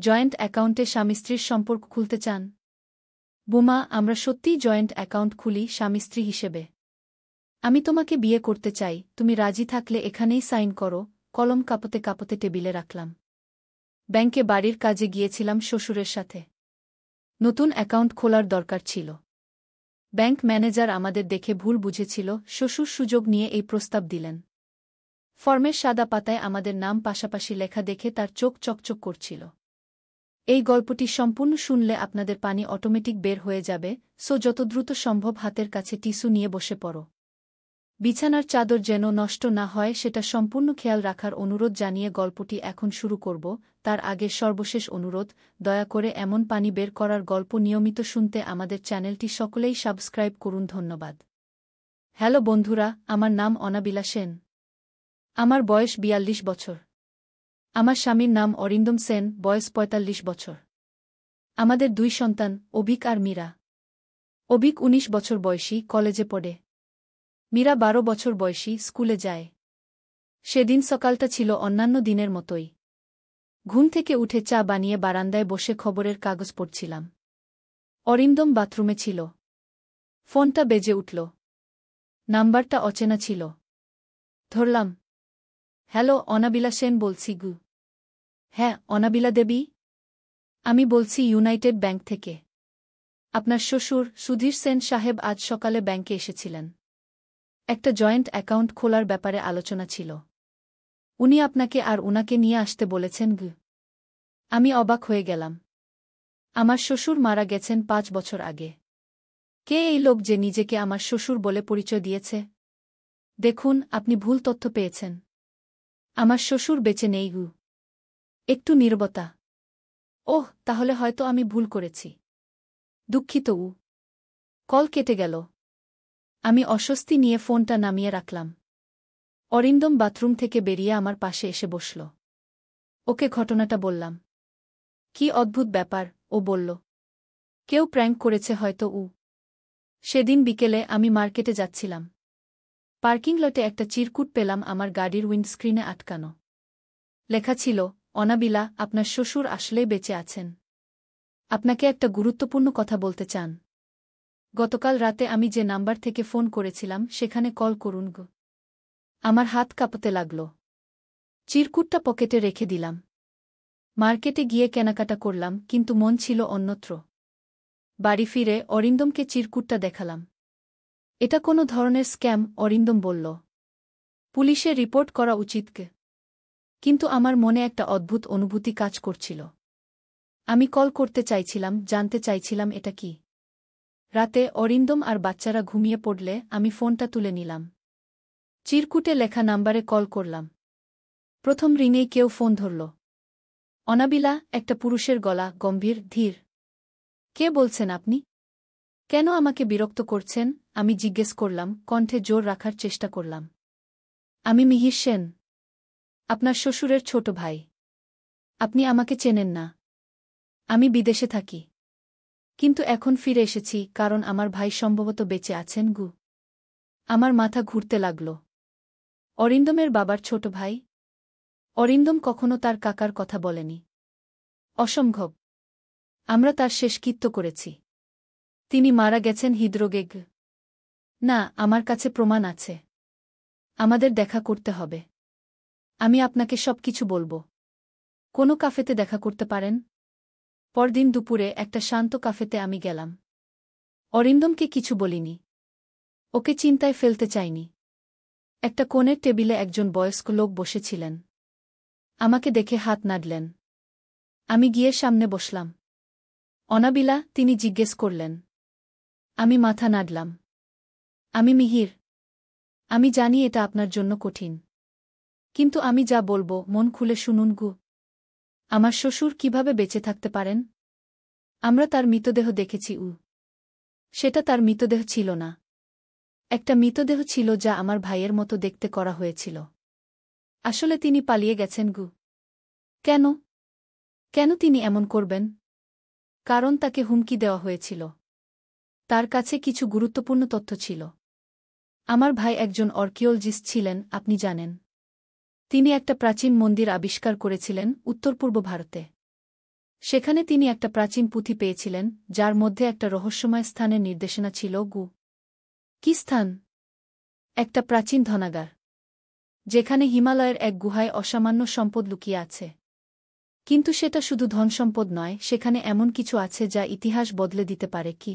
Joint অ্যাকাউন্টে স্বামী-স্ত্রীর সম্পর্ক খুলতে চান? বোমা, আমরা সত্যিই জয়েন্ট অ্যাকাউন্ট খুলি স্বামী-স্ত্রী হিসেবে। আমি তোমাকে বিয়ে করতে চাই, তুমি রাজি থাকলে এখানেই সাইন করো। কলম কাঁপতে কাঁপতে টেবিলে রাখলাম। ব্যাংকে বাড়ির কাজে গিয়েছিলাম শ্বশুরের সাথে। নতুন অ্যাকাউন্ট খোলার দরকার ছিল। ব্যাংক ম্যানেজার আমাদের দেখে ভুল বুঝেছিল, শ্বশুর সুযোগ নিয়ে এই প্রস্তাব দিলেন। ফর্মের সাদা পাতায় আমাদের নাম পাশাপাশি লেখা দেখে তার চোখ চকচক করছিল। এই গল্পটি সম্পূর্ণ শুনলে আপনাদের পানি অটোমেটিক বের হয়ে যাবে, সো যত দ্রুত সম্ভব হাতের কাছে টিস্যু নিয়ে বসে পড়ো। বিছানার চাদর যেন নষ্ট না হয় সেটা সম্পূর্ণ খেয়াল রাখার অনুরোধ জানিয়ে গল্পটি এখন শুরু করব। তার আগে সর্বশেষ অনুরোধ, দয়া করে এমন পানি বের করার গল্প নিয়মিত শুনতে আমাদের চ্যানেলটি সকলেই সাবস্ক্রাইব করুন। ধন্যবাদ। হ্যালো বন্ধুরা, আমার নাম অনাবিলা সেন। আমার বয়স ৪২ বছর। আমার স্বামীর নাম অরিন্দম সেন, বয়স ৪৫ বছর। আমাদের ২ সন্তান, অভিক আর মীরা। অভিক ১৯ বছর বয়সী, কলেজে পড়ে। মীরা ১২ বছর বয়সী, স্কুলে যায়। সেদিন সকালটা ছিল অন্যান্য দিনের মতোই। ঘুম থেকে উঠে চা বানিয়ে বারান্দায় বসে খবরের কাগজ পড়ছিলাম। অরিন্দম বাথরুমে ছিল। ফোনটা বেজে উঠল। নাম্বারটা অচেনা ছিল। ধরলাম। হ্যালো, অনাবিলা সেন বলছি গু। হ্যাঁ, অনাবিলা দেবী। আমি বলছি ইউনাইটেড ব্যাংক থেকে। আপনার শ্বশুর সুধীর সেন সাহেব আজ সকালে ব্যাংকে এসেছিলেন। একটা জয়েন্ট অ্যাকাউন্ট খোলার ব্যাপারে আলোচনা ছিল। উনি আপনাকে আর উনাকে নিয়ে আসতে বলেছেন গু। আমি অবাক হয়ে গেলাম। আমার শ্বশুর মারা গেছেন ৫ বছর আগে। কে এই লোক যে নিজেকে আমার শ্বশুর বলে পরিচয় দিয়েছে? দেখুন, আপনি ভুল তথ্য পেয়েছেন। আমার শ্বশুর বেঁচে নেই গু। একটু নীরবতা। ওহ, তাহলে হয়তো আমি ভুল করেছি। দুঃখিত উ। কল কেটে গেল। আমি অস্বস্তি নিয়ে ফোনটা নামিয়ে রাখলাম। অরিন্দম বাথরুম থেকে বেরিয়ে আমার পাশে এসে বসল। ওকে ঘটনাটা বললাম। কি অদ্ভুত ব্যাপার, ও বলল। কেউ প্র্যাঙ্ক করেছে হয়তো উ। সেদিন বিকেলে আমি মার্কেটে যাচ্ছিলাম। পার্কিং লটে একটা চিরকুট পেলাম আমার গাড়ির উইন্ডস্ক্রিনে আটকানো। লেখা ছিল, অনাবিলা, আপনার শ্বশুর আসলেই বেঁচে আছেন। আপনাকে একটা গুরুত্বপূর্ণ কথা বলতে চান। গতকাল রাতে আমি যে নাম্বার থেকে ফোন করেছিলাম সেখানে কল করুন গো। আমার হাত কাঁপতে লাগল। চিরকুটটা পকেটে রেখে দিলাম। মার্কেটে গিয়ে কেনাকাটা করলাম, কিন্তু মন ছিল অন্যত্র। বাড়ি ফিরে অরিন্দমকে চিরকুটটা দেখালাম। এটা কোনো ধরনের স্ক্যাম, অরিন্দম বলল। পুলিশে রিপোর্ট করা উচিত কে? কিন্তু আমার মনে একটা অদ্ভুত অনুভূতি কাজ করছিল। আমি কল করতে চাইছিলাম, জানতে চাইছিলাম এটা কি। রাতে অরিন্দম আর বাচ্চারা ঘুমিয়ে পড়লে আমি ফোনটা তুলে নিলাম। চিরকুটে লেখা নাম্বারে কল করলাম। প্রথম রিংয়েই কেউ ফোন ধরল। অনাবিলা, একটা পুরুষের গলা, গম্ভীর, ধীর। কে বলছেন আপনি? কেন আমাকে বিরক্ত করছেন? আমি জিজ্ঞেস করলাম, কণ্ঠে জোর রাখার চেষ্টা করলাম। আমি মিহির সেন, আপনার শ্বশুরের ছোট ভাই। আপনি আমাকে চেনেন না। আমি বিদেশে থাকি। কিন্তু এখন ফিরে এসেছি কারণ আমার ভাই সম্ভবত বেঁচে আছেন গু। আমার মাথা ঘুরতে লাগল। অরিন্দমের বাবার ছোট ভাই? অরিন্দম কখনো তার কাকার কথা বলেনি। অসম্ভব। আমরা তার শেষকৃত্য করেছি। তিনি মারা গেছেন হৃদরোগে। না, আমার কাছে প্রমাণ আছে। আমাদের দেখা করতে হবে। আমি আপনাকে সবকিছু বলবো। কোনো কাফেতে দেখা করতে পারেন? পরদিন দুপুরে একটা শান্ত কাফেতে আমি গেলাম। অরিন্দমকে কিছু বলিনি। ওকে চিন্তায় ফেলতে চাইনি। একটা কোণের টেবিলে একজন বয়স্ক লোক বসেছিলেন। আমাকে দেখে হাত নাড়লেন। আমি গিয়ে সামনে বসলাম। অনাবিলা, তিনি জিজ্ঞেস করলেন। আমি মাথা নাড়লাম। আমি মিহির। আমি জানি এটা আপনার জন্য কঠিন। কিন্তু আমি যা বলবো মন খুলে শুনুন গু। আমার শ্বশুর কিভাবে বেঁচে থাকতে পারেন? আমরা তার মৃতদেহ দেখেছি উ। সেটা তার মৃতদেহ ছিল না। একটা মৃতদেহ ছিল যা আমার ভাইয়ের মতো দেখতে করা হয়েছিল। আসলে তিনি পালিয়ে গেছেন গু। কেন? কেন তিনি এমন করবেন? কারণ তাকে হুমকি দেওয়া হয়েছিল। তার কাছে কিছু গুরুত্বপূর্ণ তথ্য ছিল। আমার ভাই একজন আর্কিওলজিস্ট ছিলেন, আপনি জানেন। তিনি একটা প্রাচীন মন্দির আবিষ্কার করেছিলেন উত্তর পূর্ব ভারতে। সেখানে তিনি একটা প্রাচীন পুঁথি পেয়েছিলেন, যার মধ্যে একটা রহস্যময় স্থানের নির্দেশনা ছিল। কি স্থান? একটা প্রাচীন ধনাগার, যেখানে হিমালয়ের এক গুহায় অসামান্য সম্পদ লুকিয়ে আছে। কিন্তু সেটা শুধু ধনসম্পদ নয়, সেখানে এমন কিছু আছে যা ইতিহাস বদলে দিতে পারে। কি?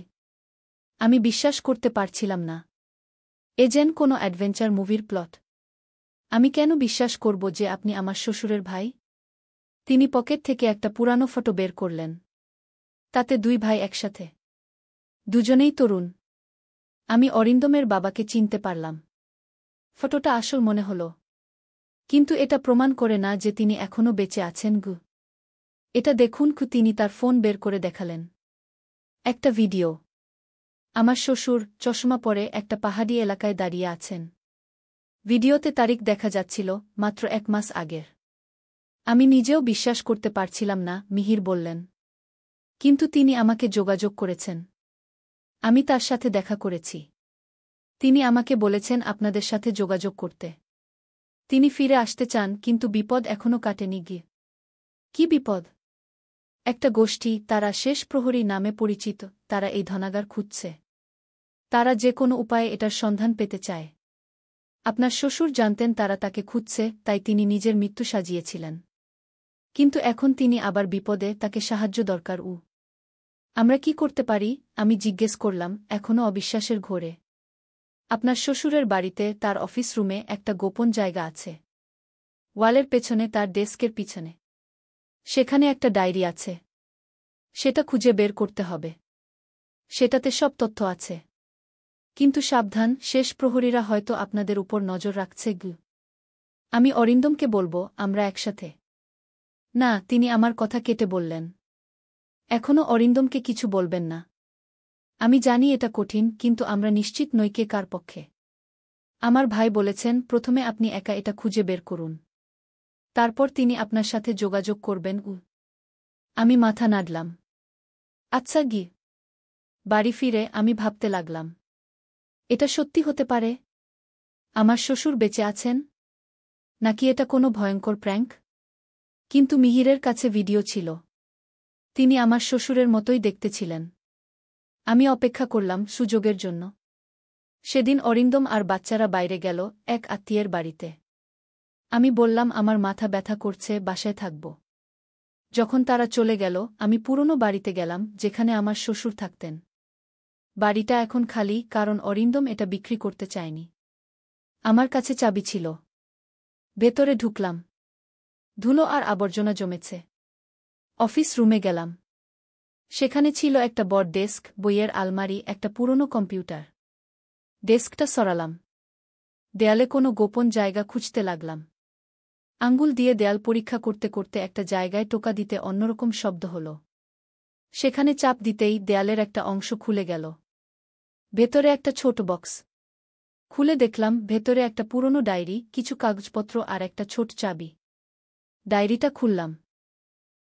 আমি বিশ্বাস করতে পারছিলাম না। এ যেন কোনো অ্যাডভেঞ্চার মুভির প্লট। আমি কেন বিশ্বাস করব যে আপনি আমার শ্বশুরের ভাই? তিনি পকেট থেকে একটা পুরানো ফটো বের করলেন। তাতে দুই ভাই একসাথে, দুজনেই তরুণ। আমি অরিন্দমের বাবাকে চিনতে পারলাম। ফটোটা আসল মনে হল, কিন্তু এটা প্রমাণ করে না যে তিনি এখনও বেঁচে আছেন। এটা দেখুন। তিনি তার ফোন বের করে দেখালেন একটা ভিডিও। আমার শ্বশুর চশমা পরে একটা পাহাড়ি এলাকায় দাঁড়িয়ে আছেন। ভিডিওতে তারিখ দেখা যাচ্ছিল, মাত্র 1 মাস আগের। আমি নিজেও বিশ্বাস করতে পারছিলাম না, মিহির বললেন। কিন্তু তিনি আমাকে যোগাযোগ করেছেন। আমি তার সাথে দেখা করেছি। তিনি আমাকে বলেছেন আপনাদের সাথে যোগাযোগ করতে। তিনি ফিরে আসতে চান, কিন্তু বিপদ এখনও কাটেনি। কি বিপদ? একটা গোষ্ঠী, তারা শেষ প্রহরী নামে পরিচিত, তারা এই ধনাগার খুঁজছে। তারা যে কোনো উপায়ে এটার সন্ধান পেতে চায়। আপনার শ্বশুর জানতেন তারা তাকে খুঁজছে, তাই তিনি নিজের মৃত্যু সাজিয়েছিলেন। কিন্তু এখন তিনি আবার বিপদে, তাকে সাহায্য দরকার। আমরা কি করতে পারি? আমি জিজ্ঞেস করলাম, এখনও অবিশ্বাসের ঘোরে। আপনার শ্বশুরের বাড়িতে তার অফিস রুমে একটা গোপন জায়গা আছে। ওয়ালের পেছনে, তার ডেস্কের পিছনে। সেখানে একটা ডায়েরি আছে। সেটা খুঁজে বের করতে হবে। সেটাতে সব তথ্য আছে। কিন্তু সাবধান, শেষ প্রহরীরা হয়তো আপনাদের উপর নজর রাখছে। আমি অরিন্দমকে বলবো আমরা একসাথে। না, তিনি আমার কথা কেটে বললেন। এখনও অরিন্দমকে কিছু বলবেন না। আমি জানি এটা কঠিন, কিন্তু আমরা নিশ্চিত নই কে কার পক্ষে। আমার ভাই বলেছেন প্রথমে আপনি একা এটা খুঁজে বের করুন। তারপর তিনি আপনার সাথে যোগাযোগ করবেন। আমি মাথা নাড়লাম। আচ্ছা। বাড়ি ফিরে আমি ভাবতে লাগলাম, এটা সত্যি হতে পারে? আমার শ্বশুর বেঁচে আছেন? নাকি এটা কোনো ভয়ঙ্কর প্র্যাঙ্ক? কিন্তু মিহিরের কাছে ভিডিও ছিল। তিনি আমার শ্বশুরের মতোই দেখতে ছিলেন। আমি অপেক্ষা করলাম সুযোগের জন্য। সেদিন অরিন্দম আর বাচ্চারা বাইরে গেল এক আত্মীয়ের বাড়িতে। আমি বললাম আমার মাথা ব্যথা করছে, বাসায় থাকব। যখন তারা চলে গেল, আমি পুরনো বাড়িতে গেলাম যেখানে আমার শ্বশুর থাকতেন। বাড়িটা এখন খালি, কারণ অরিন্দম এটা বিক্রি করতে চায়নি। আমার কাছে চাবি ছিল। ভেতরে ঢুকলাম। ধুলো আর আবর্জনা জমেছে। অফিস রুমে গেলাম। সেখানে ছিল একটা বড় ডেস্ক, বইয়ের আলমারি, একটা পুরনো কম্পিউটার। ডেস্কটা সরালাম। দেয়ালে কোনো গোপন জায়গা খুঁজতে লাগলাম। আঙ্গুল দিয়ে দেয়াল পরীক্ষা করতে করতে একটা জায়গায় টোকা দিতে অন্যরকম শব্দ হল। সেখানে চাপ দিতেই দেয়ালের একটা অংশ খুলে গেল। ভেতরে একটা ছোট বক্স। খুলে দেখলাম ভেতরে একটা পুরনো ডায়েরি, কিছু কাগজপত্র আর একটা ছোট চাবি। ডায়েরিটা খুললাম।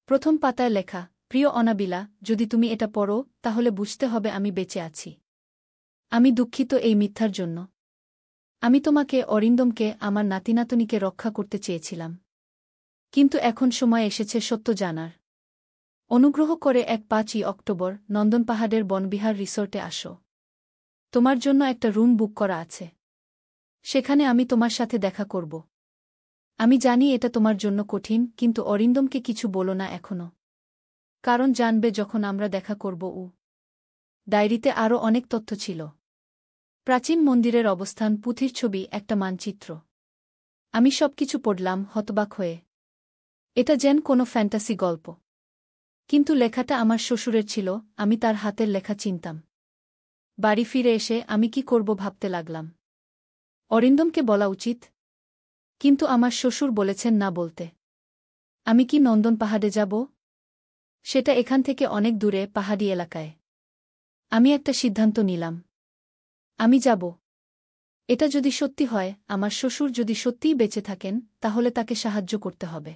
প্রথম পাতায় লেখা, প্রিয় অনাবিলা, যদি তুমি এটা পড়ো তাহলে বুঝতে হবে আমি বেঁচে আছি। আমি দুঃখিত এই মিথ্যার জন্য। আমি তোমাকে, অরিন্দমকে, আমার নাতিনাতনিকে রক্ষা করতে চেয়েছিলাম। কিন্তু এখন সময় এসেছে সত্য জানার। অনুগ্রহ করে 5ই অক্টোবর নন্দন পাহাড়ের বনবিহার রিসোর্টে আসো। তোমার জন্য একটা রুম বুক করা আছে। সেখানে আমি তোমার সাথে দেখা করব। আমি জানি এটা তোমার জন্য কঠিন, কিন্তু অরিন্দমকে কিছু বলো না এখনো। কারণ জানবে যখন আমরা দেখা করব। ডায়েরিতে আরও অনেক তথ্য ছিল। প্রাচীন মন্দিরের অবস্থান, পুঁথির ছবি, একটা মানচিত্র। আমি সবকিছু পড়লাম হতবাক হয়ে। এটা যেন কোনো ফ্যান্টাসি গল্প। কিন্তু লেখাটা আমার শ্বশুরের ছিল, আমি তার হাতের লেখা চিনতাম। বাড়ি ফিরে এসে আমি কি করব ভাবতে লাগলাম। অরিন্দমকে বলা উচিত, কিন্তু আমার শ্বশুর বলেছেন না বলতে। আমি কি নন্দন পাহাড়ে যাব? সেটা এখান থেকে অনেক দূরে, পাহাড়ি এলাকায়। আমি একটা সিদ্ধান্ত নিলাম। আমি যাব। এটা যদি সত্যি হয়, আমার শ্বশুর যদি সত্যিই বেঁচে থাকেন, তাহলে তাকে সাহায্য করতে হবে।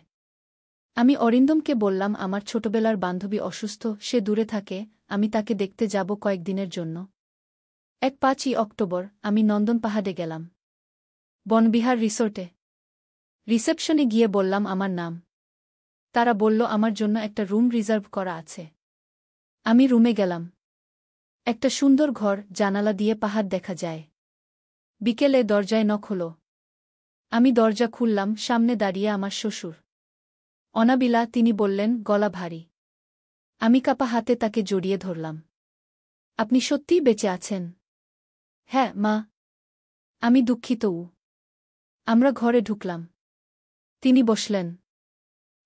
আমি অরিন্দমকে বললাম আমার ছোটবেলার বান্ধবী অসুস্থ, সে দূরে থাকে, আমি তাকে দেখতে যাব কয়েকদিনের জন্য। 5ই অক্টোবর আমি নন্দন পাহাড়ে গেলাম। বনবিহার রিসোর্টে। রিসেপশনে গিয়ে বললাম আমার নাম। তারা বলল আমার জন্য একটা রুম রিজার্ভ করা আছে। আমি রুমে গেলাম। একটা সুন্দর ঘর, জানালা দিয়ে পাহাড় দেখা যায়। বিকেলে দরজায় নক হলো। আমি দরজা খুললাম, সামনে দাঁড়িয়ে আমার শ্বশুর অনাবিলা। তিনি বললেন, গলা ভারী। আমি কাপা হাতে তাকে জড়িয়ে ধরলাম। আপনি সত্যিই বেঁচে আছেন? হ্যাঁ মা। আমি দুঃখিত। আমরা ঘরে ঢুকলাম। তিনি বসলেন।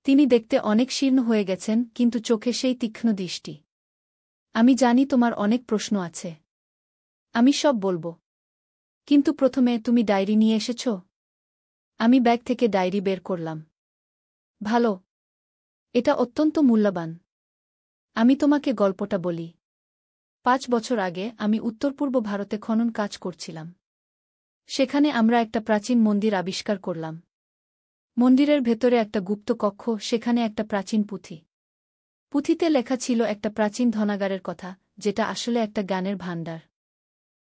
তিনি দেখতে অনেক শীর্ণ হয়ে গেছেন, কিন্তু চোখে সেই তীক্ষ্ণ দৃষ্টি। আমি জানি তোমার অনেক প্রশ্ন আছে। আমি সব বলবো। কিন্তু প্রথমে, তুমি ডায়েরি নিয়ে এসেছ? আমি ব্যাগ থেকে ডায়েরি বের করলাম। ভালো। এটা অত্যন্ত মূল্যবান। আমি তোমাকে গল্পটা বলি। 5 বছর আগে আমি উত্তর পূর্ব ভারতে খনন কাজ করছিলাম। সেখানে আমরা একটা প্রাচীন মন্দির আবিষ্কার করলাম। মন্দিরের ভেতরে একটা গুপ্ত কক্ষ, সেখানে একটা প্রাচীন পুঁথি। পুঁথিতে লেখা ছিল একটা প্রাচীন ধনাগারের কথা, যেটা আসলে একটা জ্ঞানের ভাণ্ডার।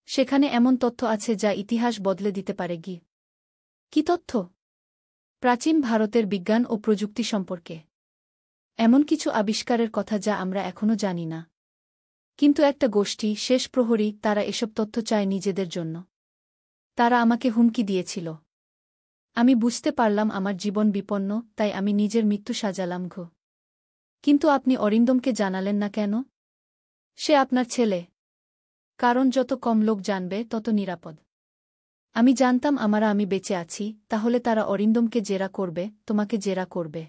সেখানে এমন তথ্য আছে যা ইতিহাস বদলে দিতে পারে। কি তথ্য? প্রাচীন ভারতের বিজ্ঞান ও প্রযুক্তি সম্পর্কে। এমন কিছু আবিষ্কারের কথা যা আমরা এখনও জানি না। কিন্তু একটা গোষ্ঠী, শেষ প্রহরী, তারা এসব তথ্য চায় নিজেদের জন্য। তারা আমাকে হুমকি দিয়েছিল। আমি বুঝতে পারলাম আমার জীবন বিপন্ন, তাই আমি নিজের মৃত্যু সাজালাম। কিন্তু আপনি অরিন্দমকে জানালেন না কেন? সে আপনার ছেলে। কারণ যত কম লোক জানবে তত নিরাপদ। আমি জানতাম আমি বেঁচে আছি, তাহলে তারা অরিন্দমকে জেরা করবে, তোমাকে জেরা করবে।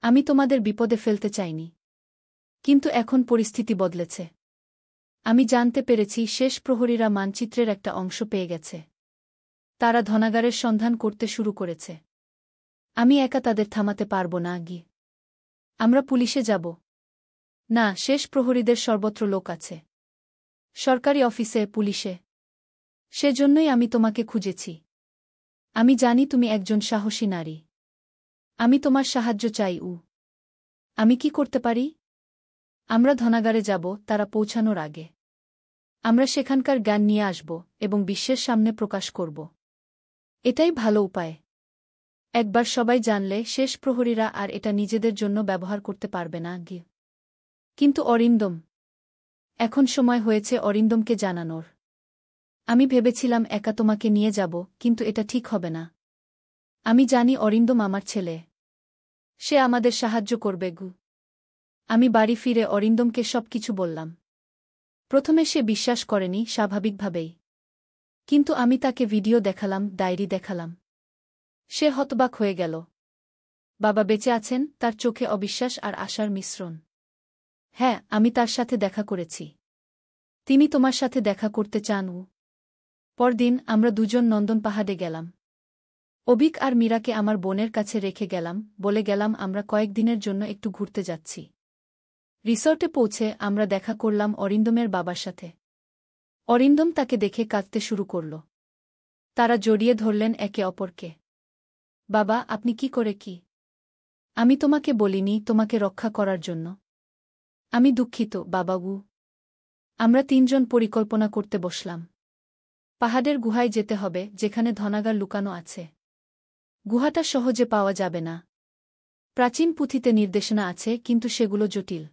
আমি তোমাদের বিপদে ফেলতে চাইনি। কিন্তু এখন পরিস্থিতি বদলেছে। আমি জানতে পেরেছি শেষ প্রহরীরা মানচিত্রের একটা অংশ পেয়ে গেছে। তারা ধনাগারের সন্ধান করতে শুরু করেছে। আমি একা তাদের থামাতে পারব না। আমরা পুলিশে যাব। না, শেষ প্রহরীদের সর্বত্র লোক আছে। সরকারি অফিসে, পুলিশে। সেজন্যই আমি তোমাকে খুঁজেছি। আমি জানি তুমি একজন সাহসী নারী। আমি তোমার সাহায্য চাই। আমি কি করতে পারি? আমরা ধনাগারে যাব, তারা পৌঁছানোর আগে। আমরা সেখানকার জ্ঞান নিয়ে আসব এবং বিশ্বের সামনে প্রকাশ করব। এটাই ভালো উপায়। একবার সবাই জানলে শেষ প্রহরীরা আর এটা নিজেদের জন্য ব্যবহার করতে পারবে না। কিন্তু অরিন্দম। এখন সময় হয়েছে অরিন্দমকে জানানোর। আমি ভেবেছিলাম একা তোমাকে নিয়ে যাব, কিন্তু এটা ঠিক হবে না। আমি জানি অরিন্দম আমার ছেলে। সে আমাদের সাহায্য করবে। আমি বাড়ি ফিরে অরিন্দমকে সবকিছু বললাম। প্রথমে সে বিশ্বাস করেনি, স্বাভাবিকভাবেই। কিন্তু আমি তাকে ভিডিও দেখালাম, ডায়েরি দেখালাম। সে হতবাক হয়ে গেল। বাবা বেঁচে আছেন, তার চোখে অবিশ্বাস আর আশার মিশ্রণ। হ্যাঁ, আমি তার সাথে দেখা করেছি। তিনি তোমার সাথে দেখা করতে চান। পরদিন আমরা দুজন নন্দন পাহাড়ে গেলাম। অবিক আর মীরাকে আমার বোনের কাছে রেখে গেলাম, বলে গেলাম আমরা কয়েকদিনের জন্য একটু ঘুরতে যাচ্ছি। রিসর্টে পৌঁছে আমরা দেখা করলাম অরিন্দমের বাবার সাথে। অরিন্দম তাকে দেখে কাঁদতে শুরু করল। তারা জড়িয়ে ধরলেন একে অপরকে। বাবা, আপনি কি করে? আমি তোমাকে বলিনি তোমাকে রক্ষা করার জন্য। আমি দুঃখিত বাবাবু। আমরা 3 জন পরিকল্পনা করতে বসলাম। পাহাড়ের গুহায় যেতে হবে, যেখানে ধনাগার লুকানো আছে। গুহাটা সহজে পাওয়া যাবে না। প্রাচীন পুঁথিতে নির্দেশনা আছে, কিন্তু সেগুলো জটিল।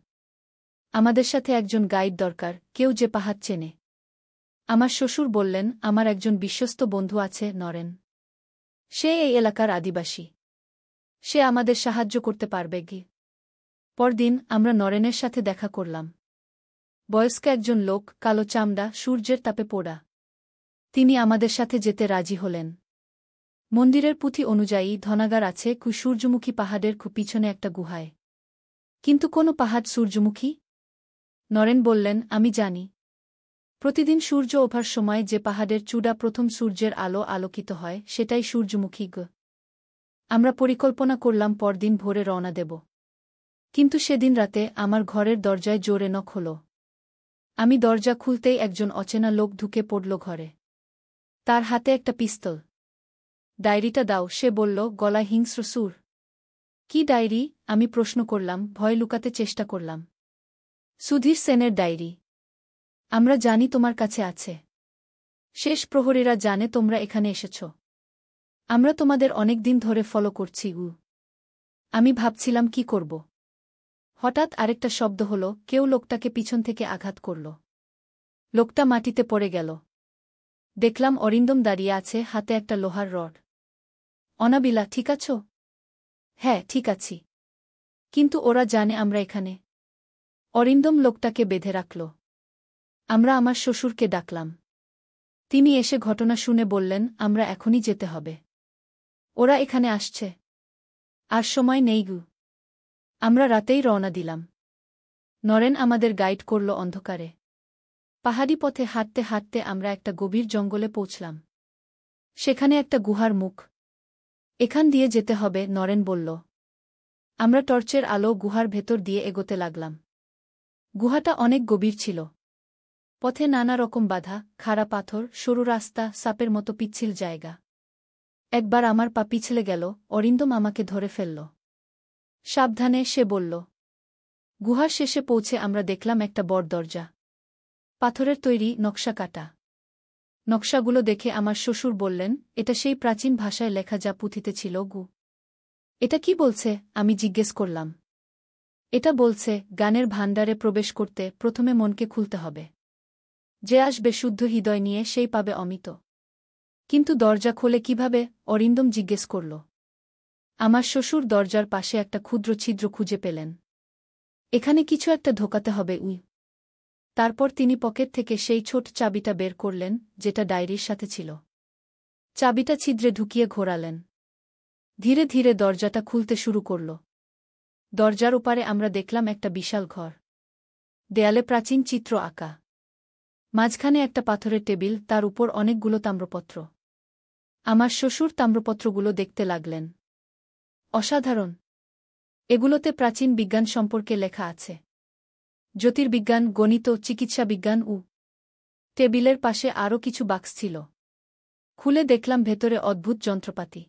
আমাদের সাথে একজন গাইড দরকার, কেউ যে পাহাড় চেনে। আমার শ্বশুর বললেন, আমার একজন বিশ্বস্ত বন্ধু আছে, নরেন। সে এই এলাকার আদিবাসী। সে আমাদের সাহায্য করতে পারবে। পরদিন আমরা নরেনের সাথে দেখা করলাম। বয়স্ক একজন লোক, কালো চামড়া, সূর্যের তাপে পোড়া। তিনি আমাদের সাথে যেতে রাজি হলেন। মন্দিরের পুঁথি অনুযায়ী ধনাগার আছে সূর্যমুখী পাহাড়ের পিছনে একটা গুহায়। কিন্তু কোন পাহাড় সূর্যমুখী? নরেন বললেন, আমি জানি। প্রতিদিন সূর্য ওঠার সময় যে পাহাড়ের চূড়া প্রথম সূর্যের আলো আলোকিত হয়, সেটাই সূর্যমুখী। আমরা পরিকল্পনা করলাম পরদিন ভোরে রওনা দেব। কিন্তু সেদিন রাতে আমার ঘরের দরজায় জোরে নক হল। আমি দরজা খুলতেই একজন অচেনা লোক ঢুকে পড়ল ঘরে। তার হাতে একটা পিস্তল। ডায়েরিটা দাও, সে বলল, গলায় হিংস্র সুর। কি ডায়েরি? আমি প্রশ্ন করলাম, ভয় লুকাতে চেষ্টা করলাম। সুধীর সেনের ডায়েরি। আমরা জানি তোমার কাছে আছে। শেষ প্রহরীরা জানে তোমরা এখানে এসেছ। আমরা তোমাদের অনেক দিন ধরে ফলো করছি। আমি ভাবছিলাম কি করব। হঠাৎ আরেকটা শব্দ হলো, কেউ লোকটাকে পিছন থেকে আঘাত করল। লোকটা মাটিতে পড়ে গেল। দেখলাম অরিন্দম দাঁড়িয়ে আছে, হাতে একটা লোহার রড। অনাবিলা, ঠিক আছো? হ্যাঁ, ঠিক আছি। কিন্তু ওরা জানে আমরা এখানে? অরিন্দম লোকটাকে বেঁধে রাখল। আমরা আমার শ্বশুরকে ডাকলাম। তিনি এসে ঘটনা শুনে বললেন, আমরা এখনই যেতে হবে। ওরা এখানে আসছে। আর সময় নেই গু। আমরা রাতেই রওনা দিলাম। নরেন আমাদের গাইড করল অন্ধকারে। পাহাড়ি পথে হাঁটতে হাঁটতে আমরা একটা গভীর জঙ্গলে পৌঁছলাম। সেখানে একটা গুহার মুখ। এখান দিয়ে যেতে হবে, নরেন বলল। আমরা টর্চের আলো গুহার ভেতর দিয়ে এগোতে লাগলাম। গুহাটা অনেক গভীর ছিল। পথে নানা রকম বাধা, খাড়া পাথর, সরু রাস্তা, সাপের মতো পিচ্ছিল জায়গা। একবার আমার পা পিছলে গেল, অরিন্দম আমাকে ধরে ফেলল। সাবধানে, সে বলল। গুহার শেষে পৌঁছে আমরা দেখলাম একটা বড় দরজা। পাথরের তৈরি, নকশা কাটা। নকশাগুলো দেখে আমার শ্বশুর বললেন, এটা সেই প্রাচীন ভাষায় লেখা যা পুঁথিতে ছিল গু। এটা কি বলছে? আমি জিজ্ঞেস করলাম। এটা বলছে, গানের ভাণ্ডারে প্রবেশ করতে প্রথমে মনকে খুলতে হবে। যে আসবে শুদ্ধ হৃদয় নিয়ে সেই পাবে অমিত। কিন্তু দরজা খোলে কিভাবে? অরিন্দম জিজ্ঞেস করল। আমার শ্বশুর দরজার পাশে একটা ক্ষুদ্র ছিদ্র খুঁজে পেলেন। এখানে কিছু একটা ঢোকাতে হবে উই। তারপর তিনি পকেট থেকে সেই ছোট চাবিটা বের করলেন, যেটা ডায়েরির সাথে ছিল। চাবিটা ছিদ্রে ঢুকিয়ে ঘোরালেন। ধীরে ধীরে দরজাটা খুলতে শুরু করল। দরজার ওপারে আমরা দেখলাম একটা বিশাল ঘর। দেয়ালে প্রাচীন চিত্র আঁকা। মাঝখানে একটা পাথরের টেবিল, তার উপর অনেকগুলো তাম্রপত্র। আমার শ্বশুর তাম্রপত্রগুলো দেখতে লাগলেন। অসাধারণ। এগুলোতে প্রাচীন বিজ্ঞান সম্পর্কে লেখা আছে। জ্যোতির্বিজ্ঞান, গণিত, চিকিৎসাবিজ্ঞান। টেবিলের পাশে আরও কিছু বাক্স ছিল। খুলে দেখলাম ভেতরে অদ্ভুত যন্ত্রপাতি।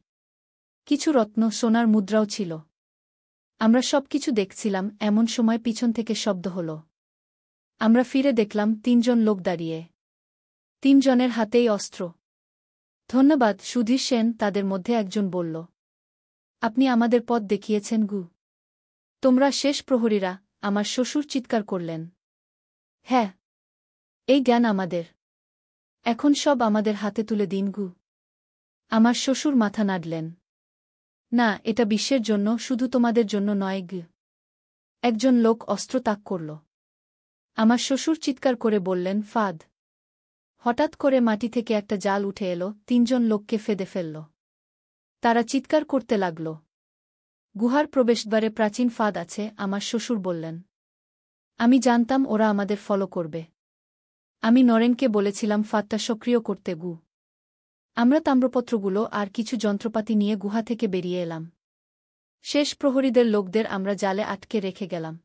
কিছু রত্ন, সোনার মুদ্রাও ছিল। আমরা সবকিছু দেখছিলাম, এমন সময় পিছন থেকে শব্দ হল। আমরা ফিরে দেখলাম ৩ জন লোক দাঁড়িয়ে। ৩ জনের হাতেই অস্ত্র। ধন্যবাদ, সুধীর সেন, তাদের মধ্যে একজন বলল। আপনি আমাদের পথ দেখিয়েছেন গু। তোমরা শেষ প্রহরীরা? আমার শ্বশুর চিৎকার করলেন। হ্যাঁ। এই জ্ঞান আমাদের। এখন সব আমাদের হাতে তুলে দিন গু। আমার শ্বশুর মাথা নাড়লেন। না, এটা বিশ্বের জন্য, শুধু তোমাদের জন্য নয় গু। একজন লোক অস্ত্র তাক করল। আমার শ্বশুর চিৎকার করে বললেন, ফাঁদ। হঠাৎ করে মাটি থেকে একটা জাল উঠে এলো, ৩ জন লোককে ফেদে ফেলল। তারা চিৎকার করতে লাগল। গুহার প্রবেশদ্বারে প্রাচীন ফাঁদ আছে, আমার শ্বশুর বললেন। আমি জানতাম ওরা আমাদের ফলো করবে। আমি নরেনকে বলেছিলাম ফাঁদটা সক্রিয় করতে গু। আমরা তাম্রপত্রগুলো আর কিছু যন্ত্রপাতি নিয়ে গুহা থেকে বেরিয়ে এলাম। শেষ প্রহরীদের লোকদের আমরা জালে আটকে রেখে গেলাম।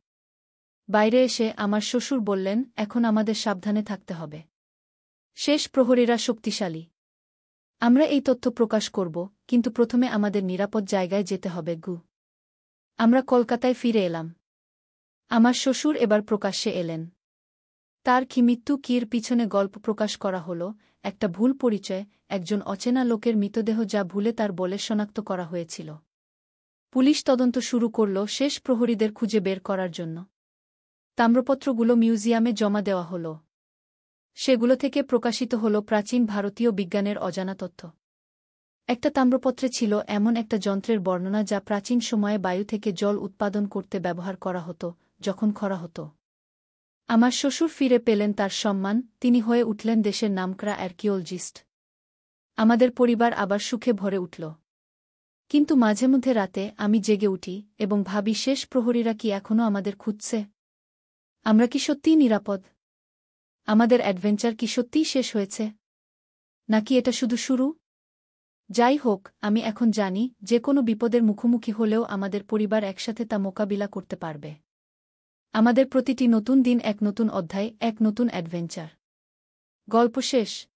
বাইরে এসে আমার শ্বশুর বললেন, এখন আমাদের সাবধানে থাকতে হবে। শেষ প্রহরীরা শক্তিশালী। আমরা এই তথ্য প্রকাশ করব, কিন্তু প্রথমে আমাদের নিরাপদ জায়গায় যেতে হবে গু। আমরা কলকাতায় ফিরে এলাম। আমার শ্বশুর এবার প্রকাশ্যে এলেন। তার কি মৃত্যু কির পিছনে গল্প প্রকাশ করা হল, একটা ভুল পরিচয়, একজন অচেনা লোকের মৃতদেহ যা ভুলে তার বলে শনাক্ত করা হয়েছিল। পুলিশ তদন্ত শুরু করল শেষ প্রহরীদের খুঁজে বের করার জন্য। তাম্রপত্রগুলো মিউজিয়ামে জমা দেওয়া হল। সেগুলো থেকে প্রকাশিত হল প্রাচীন ভারতীয় বিজ্ঞানের অজানা তথ্য। একটা তাম্রপত্রে ছিল এমন একটা যন্ত্রের বর্ণনা যা প্রাচীন সময়ে বায়ু থেকে জল উৎপাদন করতে ব্যবহার করা হতো, যখন খরা হতো। আমার শ্বশুর ফিরে পেলেন তার সম্মান, তিনি হয়ে উঠলেন দেশের নামকরা আর্কিওলজিস্ট। আমাদের পরিবার আবার সুখে ভরে উঠল। কিন্তু মাঝে মধ্যে রাতে আমি জেগে উঠি এবং ভাবি, শেষ প্রহরীরা কি এখনও আমাদের খুঁজছে? আমরা কি সত্যিই নিরাপদ? আমাদের অ্যাডভেঞ্চার কি সত্যিই শেষ হয়েছে? নাকি এটা শুধু শুরু? যাই হোক, আমি এখন জানি, যে কোনো বিপদের মুখোমুখি হলেও আমাদের পরিবার একসাথে তা মোকাবিলা করতে পারবে। আমাদের প্রতিটি নতুন দিন এক নতুন অধ্যায়, এক নতুন অ্যাডভেঞ্চার। গল্প শেষ।